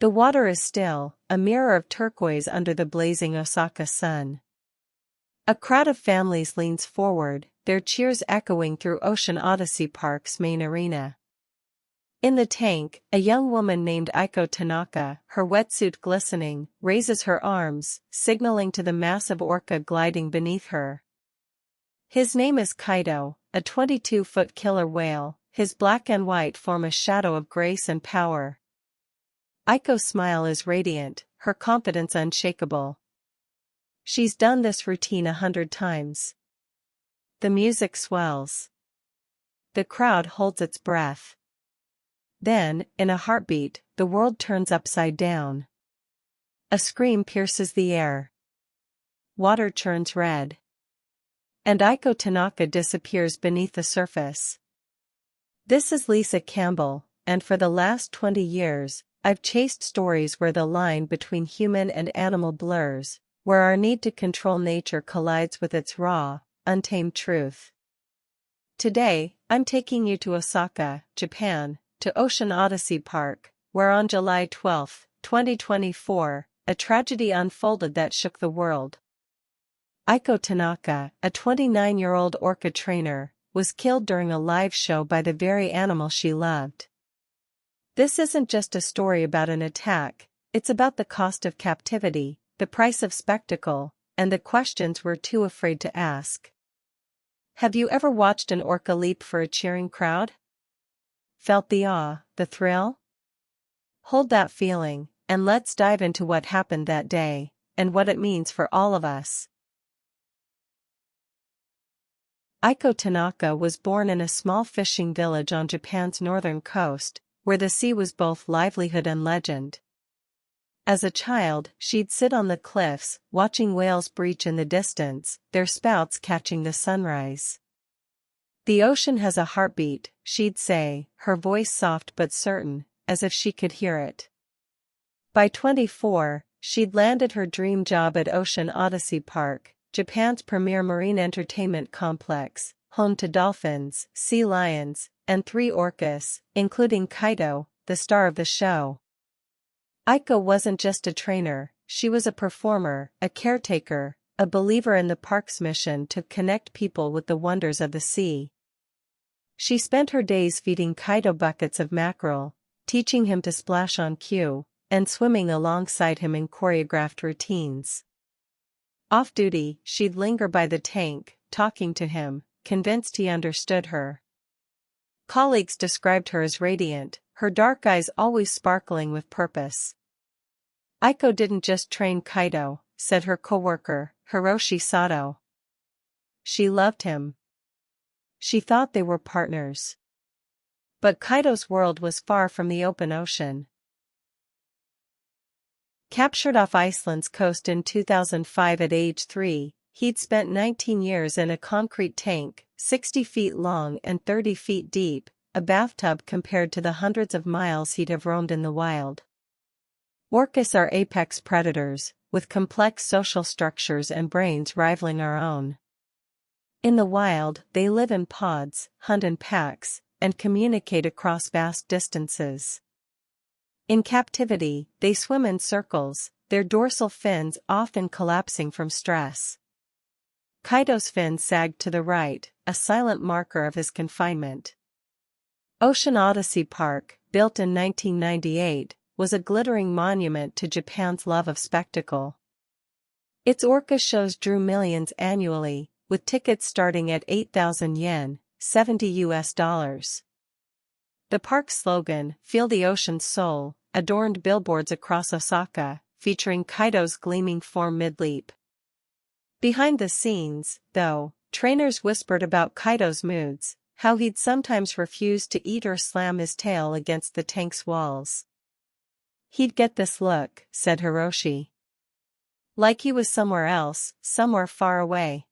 The water is still, a mirror of turquoise under the blazing Osaka sun. A crowd of families leans forward, their cheers echoing through Ocean Odyssey Park's main arena. In the tank, a young woman named Aiko Tanaka, her wetsuit glistening, raises her arms, signaling to the massive orca gliding beneath her. His name is Kaido, a 22-foot killer whale. His black and white form a shadow of grace and power. Aiko's smile is radiant, her confidence unshakable. She's done this routine 100 times. The music swells. The crowd holds its breath. Then, in a heartbeat, the world turns upside down. A scream pierces the air. Water turns red. And Aiko Tanaka disappears beneath the surface. This is Lisa Campbell, and for the last 20 years, I've chased stories where the line between human and animal blurs, where our need to control nature collides with its raw, untamed truth. Today, I'm taking you to Osaka, Japan, to Ocean Odyssey Park, where on July 12, 2024, a tragedy unfolded that shook the world. Aiko Tanaka, a 29-year-old orca trainer, was killed during a live show by the very animal she loved. This isn't just a story about an attack, it's about the cost of captivity, the price of spectacle, and the questions we're too afraid to ask. Have you ever watched an orca leap for a cheering crowd? Felt the awe, the thrill? Hold that feeling, and let's dive into what happened that day, and what it means for all of us. Aiko Tanaka was born in a small fishing village on Japan's northern coast, where the sea was both livelihood and legend. As a child, she'd sit on the cliffs, watching whales breach in the distance, their spouts catching the sunrise. "The ocean has a heartbeat," she'd say, her voice soft but certain, as if she could hear it. By 24, she'd landed her dream job at Ocean Odyssey Park, Japan's premier marine entertainment complex, home to dolphins, sea lions, and 3 orcas, including Kaido, the star of the show. Aiko wasn't just a trainer, she was a performer, a caretaker, a believer in the park's mission to connect people with the wonders of the sea. She spent her days feeding Kaido buckets of mackerel, teaching him to splash on cue, and swimming alongside him in choreographed routines. Off-duty, she'd linger by the tank, talking to him, convinced he understood her. Colleagues described her as radiant, her dark eyes always sparkling with purpose. "Aiko didn't just train Kaido," said her coworker, Hiroshi Sato. "She loved him. She thought they were partners." But Kaido's world was far from the open ocean. Captured off Iceland's coast in 2005 at age 3, he'd spent 19 years in a concrete tank, 60 feet long and 30 feet deep, a bathtub compared to the hundreds of miles he'd have roamed in the wild. Orcas are apex predators, with complex social structures and brains rivaling our own. In the wild, they live in pods, hunt in packs, and communicate across vast distances. In captivity, they swim in circles, their dorsal fins often collapsing from stress. Kaido's fins sagged to the right, a silent marker of his confinement. Ocean Odyssey Park, built in 1998, was a glittering monument to Japan's love of spectacle. Its orca shows drew millions annually, with tickets starting at 8,000 yen, $70. The park's slogan, "Feel the Ocean's Soul," adorned billboards across Osaka, featuring Kaido's gleaming form mid-leap. Behind the scenes, though, trainers whispered about Kaido's moods, how he'd sometimes refuse to eat or slam his tail against the tank's walls. "He'd get this look," said Hiroshi. "Like he was somewhere else, somewhere far away."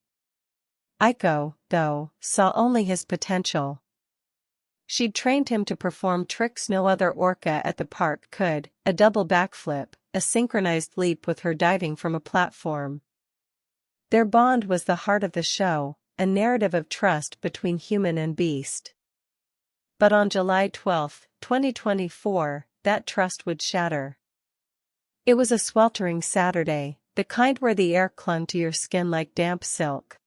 Aiko, though, saw only his potential. She'd trained him to perform tricks no other orca at the park could, a double backflip, a synchronized leap with her diving from a platform. Their bond was the heart of the show, a narrative of trust between human and beast. But on July 12, 2024, that trust would shatter. It was a sweltering Saturday, the kind where the air clung to your skin like damp silk.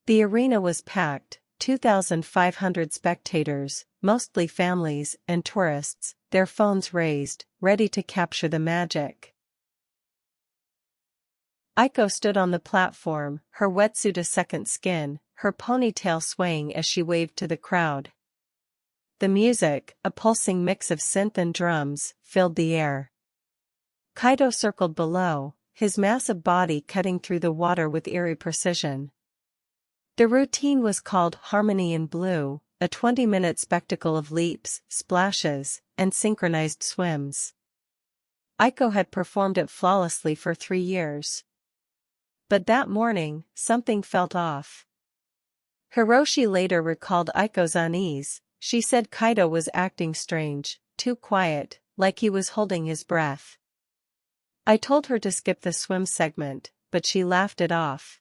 The arena was packed, 2,500 spectators, mostly families and tourists, their phones raised, ready to capture the magic. Aiko stood on the platform, her wetsuit a second skin, her ponytail swaying as she waved to the crowd. The music, a pulsing mix of synth and drums, filled the air. Kaido circled below, his massive body cutting through the water with eerie precision. The routine was called Harmony in Blue, a 20-minute spectacle of leaps, splashes, and synchronized swims. Aiko had performed it flawlessly for 3 years. But that morning, something felt off. Hiroshi later recalled Aiko's unease. She said Kaido was acting strange, too quiet, like he was holding his breath. I told her to skip the swim segment, but she laughed it off.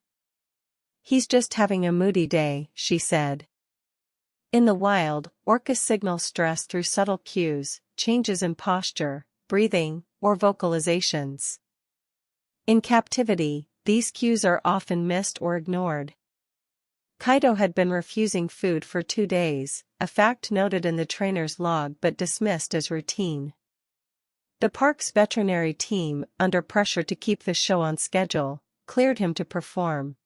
He's just having a moody day, she said. In the wild, orcas signal stress through subtle cues, changes in posture, breathing, or vocalizations. In captivity, these cues are often missed or ignored. Kaido had been refusing food for 2 days, a fact noted in the trainer's log but dismissed as routine. The park's veterinary team, under pressure to keep the show on schedule, cleared him to perform.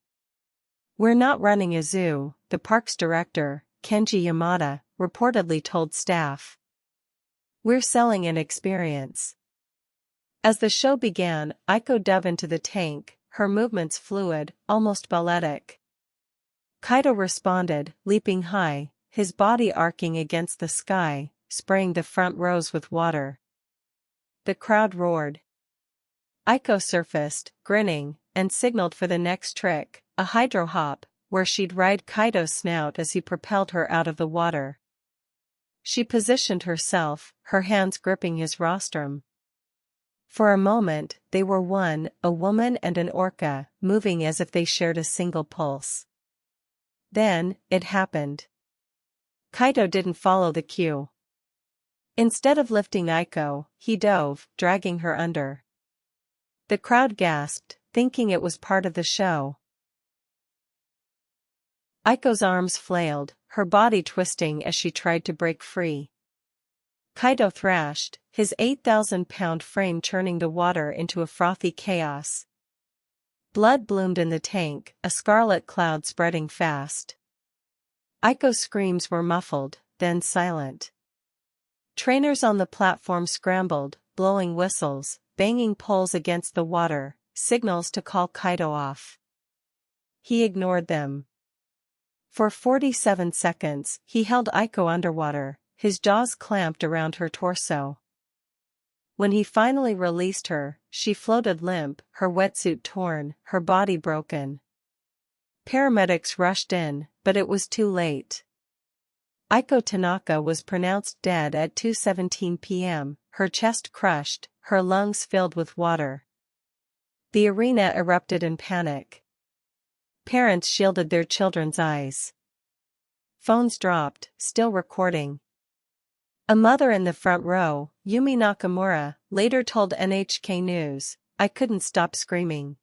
"We're not running a zoo," the park's director, Kenji Yamada, reportedly told staff. "We're selling an experience." As the show began, Aiko dove into the tank, her movements fluid, almost balletic. Kaido responded, leaping high, his body arcing against the sky, spraying the front rows with water. The crowd roared. Aiko surfaced, grinning, and signaled for the next trick, a hydro hop, where she'd ride Kaido's snout as he propelled her out of the water. She positioned herself, her hands gripping his rostrum. For a moment, they were one, a woman and an orca, moving as if they shared a single pulse. Then, it happened. Kaido didn't follow the cue. Instead of lifting Aiko, he dove, dragging her under. The crowd gasped, thinking it was part of the show. Aiko's arms flailed, her body twisting as she tried to break free. Kaido thrashed, his 8,000-pound frame churning the water into a frothy chaos. Blood bloomed in the tank, a scarlet cloud spreading fast. Aiko's screams were muffled, then silent. Trainers on the platform scrambled, blowing whistles, banging poles against the water, signals to call Kaido off. He ignored them. For 47 seconds, he held Aiko underwater, his jaws clamped around her torso. When he finally released her, she floated limp, her wetsuit torn, her body broken. Paramedics rushed in, but it was too late. Aiko Tanaka was pronounced dead at 2:17 p.m., her chest crushed, her lungs filled with water. The arena erupted in panic. Parents shielded their children's eyes. Phones dropped, still recording. A mother in the front row, Yumi Nakamura, later told NHK News, "I couldn't stop screaming.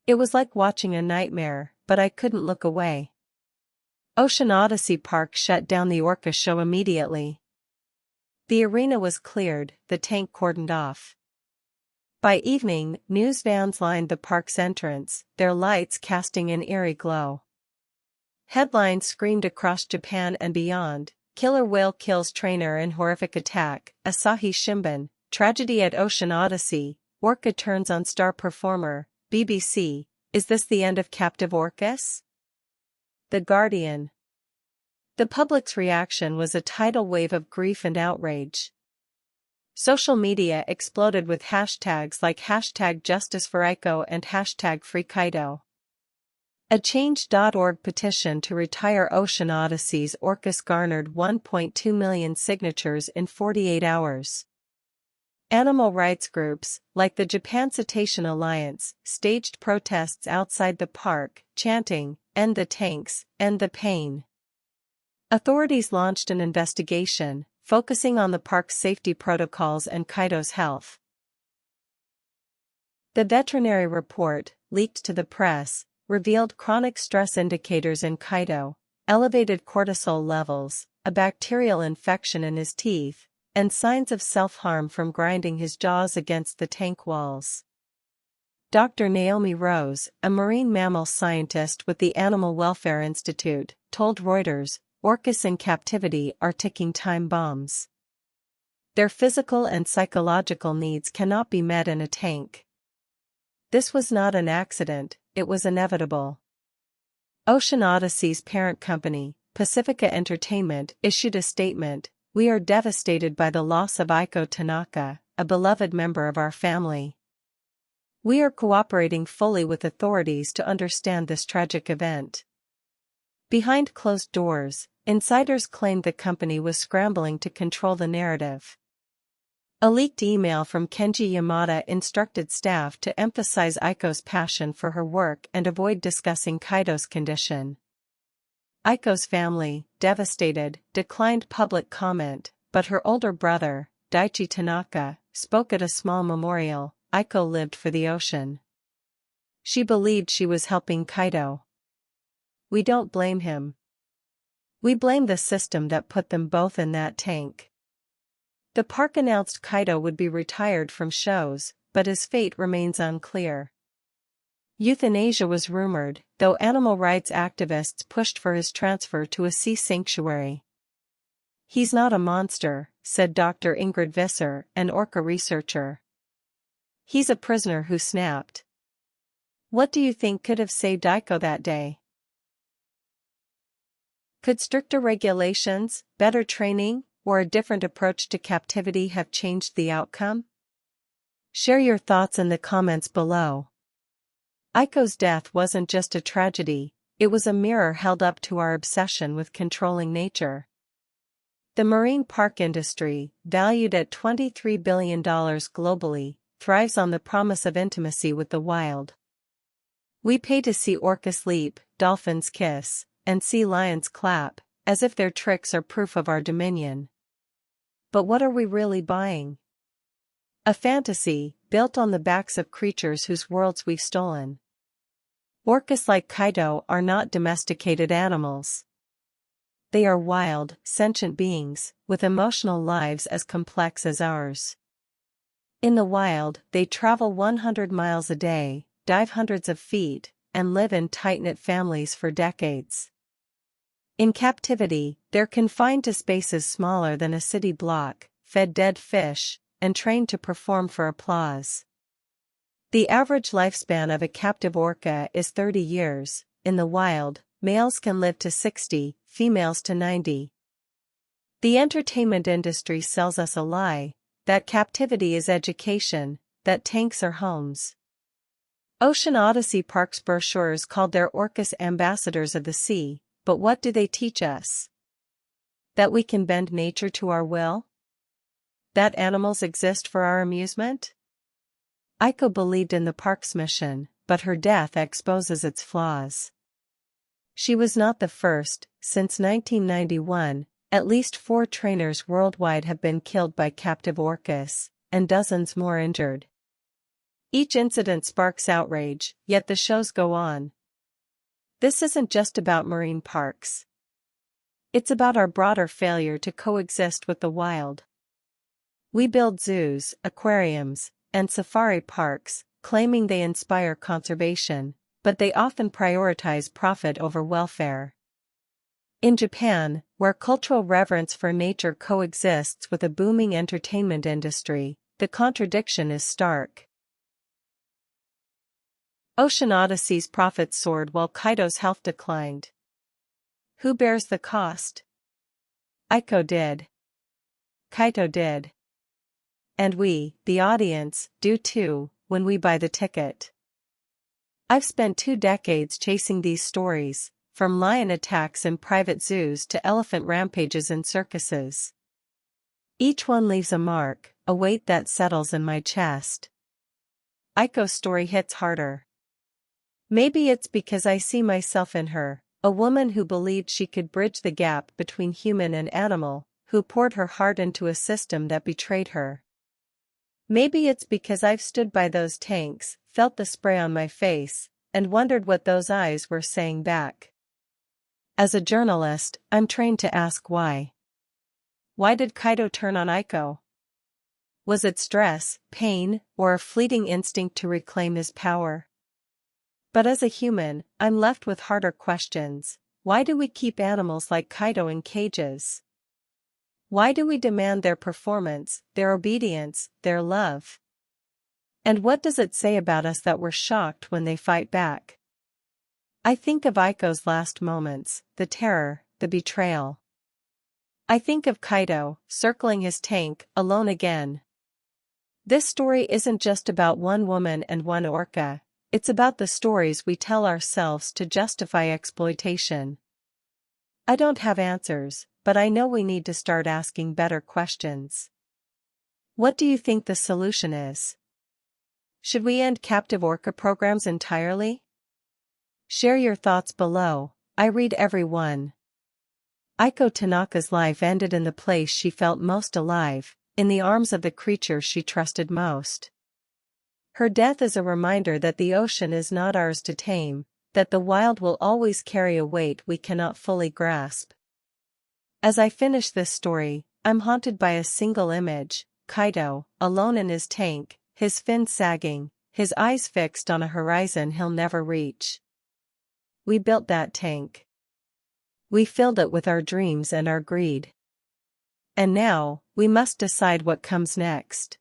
It was like watching a nightmare, but I couldn't look away." Ocean Odyssey Park shut down the Orca show immediately. The arena was cleared, the tank cordoned off. By evening, news vans lined the park's entrance, their lights casting an eerie glow. Headlines screamed across Japan and beyond: "Killer whale kills trainer in horrific attack," Asahi Shimbun, "Tragedy at Ocean Odyssey, Orca turns on star performer," BBC, "Is this the end of captive orcas?" The Guardian. The public's reaction was a tidal wave of grief and outrage. Social media exploded with hashtags like #JusticeForAiko and #FreeKaido. A Change.org petition to retire Ocean Odyssey's orcas garnered 1.2 million signatures in 48 hours. Animal rights groups, like the Japan Cetacean Alliance, staged protests outside the park, chanting, "End the tanks, end the pain." Authorities launched an investigation, focusing on the park's safety protocols and Kaido's health. The veterinary report, leaked to the press, revealed chronic stress indicators in Kaido, elevated cortisol levels, a bacterial infection in his teeth, and signs of self-harm from grinding his jaws against the tank walls. Dr. Naomi Rose, a marine mammal scientist with the Animal Welfare Institute, told Reuters, "Orcas in captivity are ticking time bombs. Their physical and psychological needs cannot be met in a tank. This was not an accident, it was inevitable." Ocean Odyssey's parent company, Pacifica Entertainment, issued a statement, "We are devastated by the loss of Aiko Tanaka, a beloved member of our family. We are cooperating fully with authorities to understand this tragic event." Behind closed doors, insiders claimed the company was scrambling to control the narrative. A leaked email from Kenji Yamada instructed staff to emphasize Aiko's passion for her work and avoid discussing Kaido's condition. Aiko's family, devastated, declined public comment, but her older brother, Daichi Tanaka, spoke at a small memorial. Aiko lived for the ocean. She believed she was helping Kaido. "We don't blame him. We blame the system that put them both in that tank." The park announced Kaido would be retired from shows, but his fate remains unclear. Euthanasia was rumored, though animal rights activists pushed for his transfer to a sea sanctuary. "He's not a monster," said Dr. Ingrid Visser, an orca researcher. "He's a prisoner who snapped." What do you think could have saved Aiko that day? Could stricter regulations, better training, or a different approach to captivity have changed the outcome? Share your thoughts in the comments below. Aiko's death wasn't just a tragedy, it was a mirror held up to our obsession with controlling nature. The marine park industry, valued at $23 billion globally, thrives on the promise of intimacy with the wild. We pay to see orcas leap, dolphins kiss, and sea lions clap, as if their tricks are proof of our dominion. But what are we really buying? A fantasy, built on the backs of creatures whose worlds we've stolen. Orcas like Kaido are not domesticated animals. They are wild, sentient beings, with emotional lives as complex as ours. In the wild, they travel 100 miles a day, dive hundreds of feet, and live in tight-knit families for decades. In captivity, they're confined to spaces smaller than a city block, fed dead fish, and trained to perform for applause. The average lifespan of a captive orca is 30 years. In the wild, males can live to 60, females to 90. The entertainment industry sells us a lie, that captivity is education, that tanks are homes. Ocean Odyssey Park's brochures called their orcas ambassadors of the sea. But what do they teach us? That we can bend nature to our will? That animals exist for our amusement? Aiko believed in the park's mission, but her death exposes its flaws. She was not the first. Since 1991, at least 4 trainers worldwide have been killed by captive orcas, and dozens more injured. Each incident sparks outrage, yet the shows go on. This isn't just about marine parks. It's about our broader failure to coexist with the wild. We build zoos, aquariums, and safari parks, claiming they inspire conservation, but they often prioritize profit over welfare. In Japan, where cultural reverence for nature coexists with a booming entertainment industry, the contradiction is stark. Ocean Odyssey's profits soared while Kaido's health declined. Who bears the cost? Aiko did. Kaido did. And we, the audience, do too, when we buy the ticket. I've spent 2 decades chasing these stories, from lion attacks in private zoos to elephant rampages in circuses. Each one leaves a mark, a weight that settles in my chest. Aiko's story hits harder. Maybe it's because I see myself in her, a woman who believed she could bridge the gap between human and animal, who poured her heart into a system that betrayed her. Maybe it's because I've stood by those tanks, felt the spray on my face, and wondered what those eyes were saying back. As a journalist, I'm trained to ask why. Why did Kaido turn on Aiko? Was it stress, pain, or a fleeting instinct to reclaim his power? But as a human, I'm left with harder questions. Why do we keep animals like Kaido in cages? Why do we demand their performance, their obedience, their love? And what does it say about us that we're shocked when they fight back? I think of Aiko's last moments, the terror, the betrayal. I think of Kaido, circling his tank, alone again. This story isn't just about one woman and one orca, it's about the stories we tell ourselves to justify exploitation. I don't have answers, but I know we need to start asking better questions. What do you think the solution is? Should we end captive orca programs entirely? Share your thoughts below, I read every one. Aiko Tanaka's life ended in the place she felt most alive, in the arms of the creature she trusted most. Her death is a reminder that the ocean is not ours to tame, that the wild will always carry a weight we cannot fully grasp. As I finish this story, I'm haunted by a single image, Kaido, alone in his tank, his fins sagging, his eyes fixed on a horizon he'll never reach. We built that tank. We filled it with our dreams and our greed. And now, we must decide what comes next.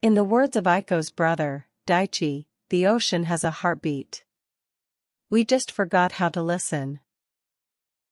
In the words of Aiko's brother, Daichi, the ocean has a heartbeat. We just forgot how to listen.